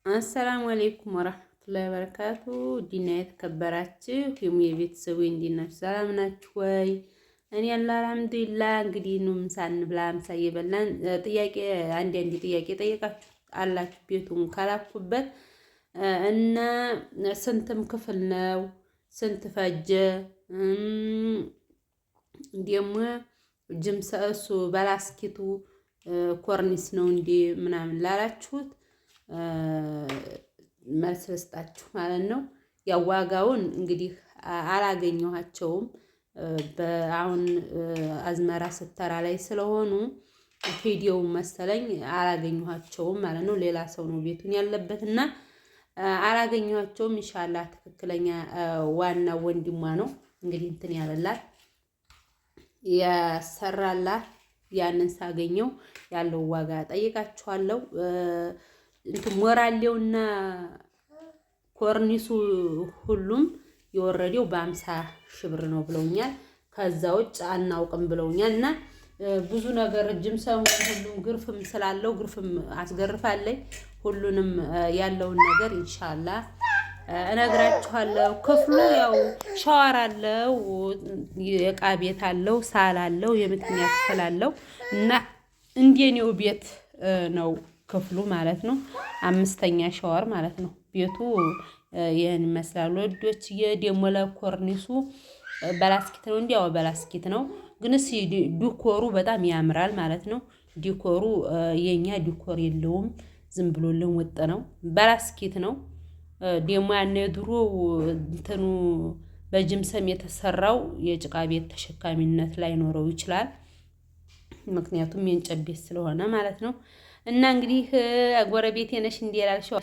አሰላሙ አለይኩም ወራህመቱላሂ ወበረካቱ። ዲና የተከበራችሁ የቤተሰቡ እንዴት ናችሁ? ሰላም ናችሁ ወይ? እኔ አላህ አልሐምዱሊላህ። እንግዲህ ነው ምሳ እንብላ፣ ምሳ እየበላን ጥያቄ አንድ ጥያቄ ጠየቃችሁ አላችሁ ቤቱን ካላኩበት እና ስንትም ክፍል ነው? ስንት ፈጀ? ደግሞ ጅምሰሱ ባላስኪቱ ኮርኒስ ነው እንዴ ምናምን ላላችሁት መልስ ልስጣችሁ ማለት ነው። ያው ዋጋውን እንግዲህ አላገኘኋቸውም። በአሁን አዝመራ ስተራ ላይ ስለሆኑ ቪዲዮው መሰለኝ አላገኘኋቸውም ማለት ነው። ሌላ ሰው ነው ቤቱን ያለበትና አላገኘኋቸውም። ኢንሻአላህ ትክክለኛ ዋና ወንድሟ ነው እንግዲህ እንትን ያለላት ያሰራላት። ያንን ሳገኘው ያለው ዋጋ ጠይቃችኋለሁ። እንትን ሞራሌውና ኮርኒሱ ሁሉም የወረደው በ50,000 ብር ነው ብለውኛል። ከዛ ውጭ አናውቅም ብለውኛል። እና ብዙ ነገር ጅምሰሙ ሁሉም ግርፍም ስላለው ግርፍም አስገርፋለኝ። ሁሉንም ያለውን ነገር ኢንሻአላህ እነግራችኋለሁ። ክፍሉ ያው ሻወር አለው፣ የዕቃ ቤት አለው፣ ሳል አለው፣ የመተኛ ክፍል አለው እና እንደኔው ቤት ነው ክፍሉ ማለት ነው። 5ኛ ሻወር ማለት ነው። ቤቱ ይሄን ይመስላል። ወዶች የደሞ ለኮርኒሱ በላስኪት ነው እንዲያው በላስኪት ነው። ግን ዲኮሩ በጣም ያምራል ማለት ነው። ዲኮሩ የኛ ዲኮር የለውም፣ ዝም ብሎልን ወጥ ነው። በላስኪት ነው ደሞ ያነ ድሮ እንትኑ በጅምሰም የተሰራው የጭቃ ቤት ተሸካሚነት ላይ ኖረው ይችላል። ምክንያቱም የእንጨት ቤት ስለሆነ ማለት ነው። እና እንግዲህ ጎረቤቴ ነሽ እንዴ ያላልሽው